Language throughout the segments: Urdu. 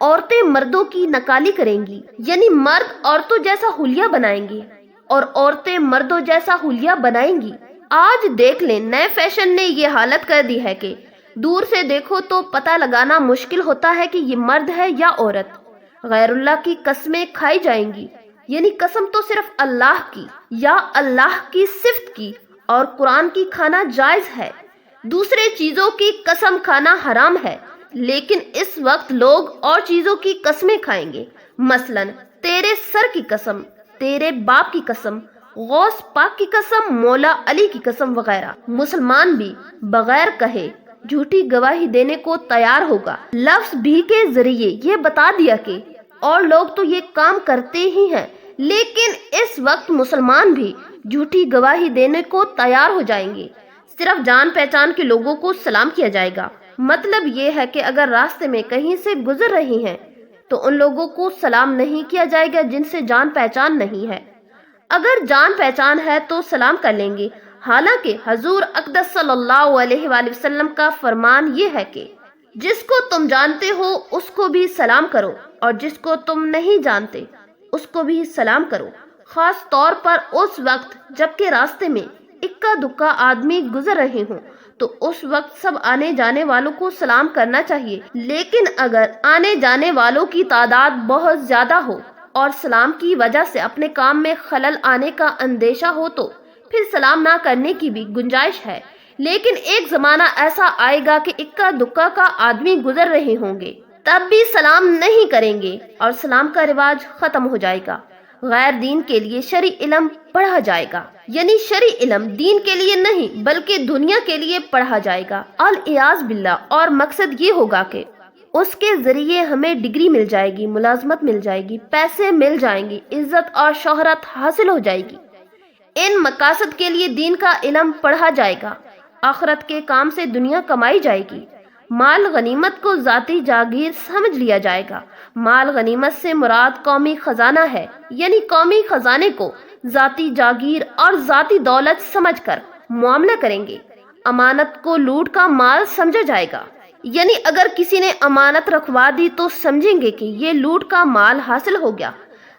عورتیں مردوں کی نکالی کریں گی، یعنی مرد عورتوں جیسا حلیہ بنائیں گے اور عورتیں مردوں جیسا حلیہ بنائیں گی۔ آج دیکھ لیں، نئے فیشن نے یہ حالت کر دی ہے کہ دور سے دیکھو تو پتہ لگانا مشکل ہوتا ہے کہ یہ مرد ہے یا عورت۔ غیر اللہ کی قسمیں کھائی جائیں گی، یعنی قسم تو صرف اللہ کی یا اللہ کی صفت کی، اور قرآن کی کھانا جائز ہے، دوسرے چیزوں کی قسم کھانا حرام ہے۔ لیکن اس وقت لوگ اور چیزوں کی قسمیں کھائیں گے، مثلا تیرے سر کی قسم، تیرے باپ کی قسم، غوث پاک کی قسم، مولا علی کی قسم وغیرہ۔ مسلمان بھی بغیر کہے جھوٹی گواہی دینے کو تیار ہوگا۔ لفظ بھی کے ذریعے یہ بتا دیا کہ اور لوگ تو یہ کام کرتے ہی ہیں، لیکن اس وقت مسلمان بھی جھوٹی گواہی دینے کو تیار ہو جائیں گے۔ صرف جان پہچان کے لوگوں کو سلام کیا جائے گا، مطلب یہ ہے کہ اگر راستے میں کہیں سے گزر رہی ہیں تو ان لوگوں کو سلام نہیں کیا جائے گا جن سے جان پہچان نہیں ہے۔ اگر جان پہچان ہے تو سلام کر لیں گے، حالانکہ حضور اقدس صلی اللہ علیہ وآلہ وسلم کا فرمان یہ ہے کہ جس کو تم جانتے ہو اس کو بھی سلام کرو اور جس کو تم نہیں جانتے اس کو بھی سلام کرو، خاص طور پر اس وقت جبکہ راستے میں اکا دکا آدمی گزر رہے ہوں تو اس وقت سب آنے جانے والوں کو سلام کرنا چاہیے۔ لیکن اگر آنے جانے والوں کی تعداد بہت زیادہ ہو اور سلام کی وجہ سے اپنے کام میں خلل آنے کا اندیشہ ہو تو پھر سلام نہ کرنے کی بھی گنجائش ہے۔ لیکن ایک زمانہ ایسا آئے گا کہ اکا دکا کا آدمی گزر رہے ہوں گے، تب بھی سلام نہیں کریں گے اور سلام کا رواج ختم ہو جائے گا۔ غیر دین کے لیے شرعی علم پڑھا جائے گا، یعنی شرعی علم دین کے لیے نہیں بلکہ دنیا کے لیے پڑھا جائے گا، الیاذ باللہ، اور مقصد یہ ہوگا کہ اس کے ذریعے ہمیں ڈگری مل جائے گی، ملازمت مل جائے گی، پیسے مل جائیں گے، عزت اور شہرت حاصل ہو جائے گی۔ ان مقاصد کے لیے دین کا علم پڑھا جائے گا، آخرت کے کام سے دنیا کمائی جائے گی۔ مال غنیمت کو ذاتی جاگیر سمجھ لیا جائے گا۔ مال غنیمت سے مراد قومی خزانہ ہے، یعنی قومی خزانے کو ذاتی جاگیر اور ذاتی دولت سمجھ کر معاملہ کریں گے۔ امانت کو لوٹ کا مال سمجھا جائے گا، یعنی اگر کسی نے امانت رکھوا دی تو سمجھیں گے کہ یہ لوٹ کا مال حاصل ہو گیا۔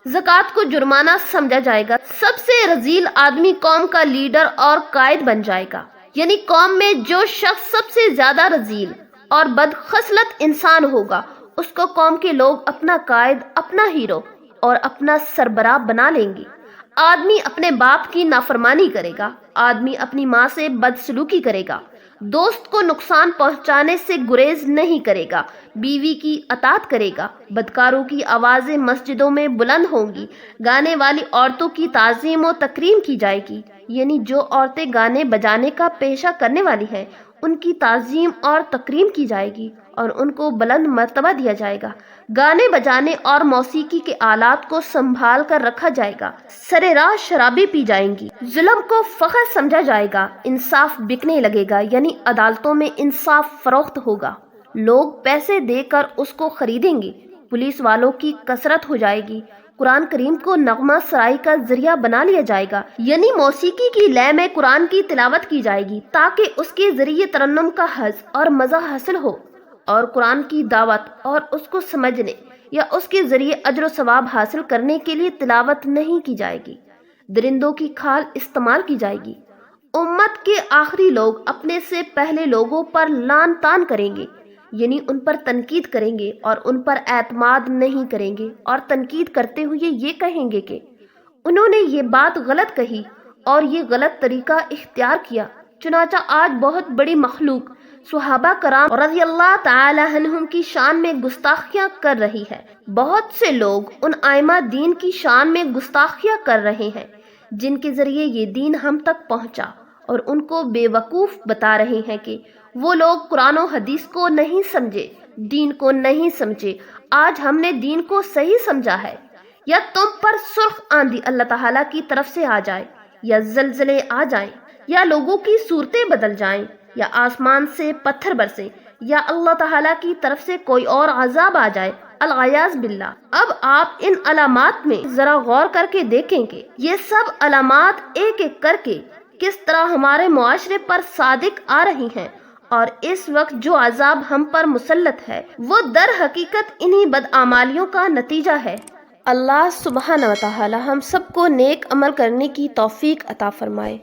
زکوٰۃ کو جرمانہ سمجھا جائے گا۔ سب سے رذیل آدمی قوم کا لیڈر اور قائد بن جائے گا، یعنی قوم میں جو شخص سب سے زیادہ رذیل اور بدخصلت انسان ہوگا اس کو قوم کے لوگ اپنا قائد، اپنا ہیرو اور اپنا سربراہ بنا لیں گے۔ آدمی اپنے باپ کی نافرمانی کرے گا، آدمی اپنی ماں سے بدسلوکی کرے گا، دوست کو نقصان پہنچانے سے گریز نہیں کرے گا، بیوی کی اطاعت کرے گا، بدکاروں کی آوازیں مسجدوں میں بلند ہوں گی، گانے والی عورتوں کی تعظیم و تکریم کی جائے گی، یعنی جو عورتیں گانے بجانے کا پیشہ کرنے والی ہیں ان کی تعظیم اور تکریم کی جائے گی اور ان کو بلند مرتبہ دیا جائے گا۔ گانے بجانے اور موسیقی کے آلات کو سنبھال کر رکھا جائے گا، سرے راہ شرابیں پی جائیں گی، ظلم کو فخر سمجھا جائے گا، انصاف بکنے لگے گا، یعنی عدالتوں میں انصاف فروخت ہوگا، لوگ پیسے دے کر اس کو خریدیں گے، پولیس والوں کی کثرت ہو جائے گی، قرآن کریم کو نغمہ سرائی کا ذریعہ بنا لیا جائے گا، یعنی موسیقی کی لے میں قرآن کی تلاوت کی جائے گی تاکہ اس کے ذریعے ترنم کا حظ اور مزہ حاصل ہو، اور قرآن کی دعوت اور اس کو سمجھنے یا اس کے ذریعے اجر و ثواب حاصل کرنے کے لیے تلاوت نہیں کی جائے گی، درندوں کی کھال استعمال کی جائے گی۔ امت کے آخری لوگ اپنے سے پہلے لوگوں پر لعن طعن کریں گے، یعنی ان پر تنقید کریں گے اور ان پر اعتماد نہیں کریں گے، اور تنقید کرتے ہوئے یہ کہیں گے کہ انہوں نے یہ بات غلط کہی اور یہ غلط طریقہ اختیار کیا۔ چنانچہ آج بہت بڑی مخلوق صحابہ کرام رضی اللہ تعالی عنہم کی شان میں گستاخیاں کر رہی ہے۔ بہت سے لوگ ان ائمہ دین کی شان میں گستاخیاں کر رہے ہیں جن کے ذریعے یہ دین ہم تک پہنچا، اور ان کو بے وقوف بتا رہے ہیں کہ وہ لوگ قرآن و حدیث کو نہیں سمجھے، دین کو نہیں سمجھے۔ آج ہم نے دین کو صحیح سمجھا ہے۔ یا تم پر سرخ آندھی اللہ تعالیٰ کی طرف سے آ جائے، یا زلزلے آ جائیں، یا لوگوں کی صورتیں بدل جائیں، یا آسمان سے پتھر برسیں، یا اللہ تعالیٰ کی طرف سے کوئی اور عذاب آ جائے، الیاذ باللہ۔ اب آپ ان علامات میں ذرا غور کر کے دیکھیں کہ یہ سب علامات ایک ایک کر کے کس طرح ہمارے معاشرے پر صادق آ رہی ہیں اور اس وقت جو عذاب ہم پر مسلط ہے وہ در حقیقت انہی بدعمالیوں کا نتیجہ ہے۔ اللہ سبحانہ و تعالی ہم سب کو نیک عمل کرنے کی توفیق عطا فرمائے۔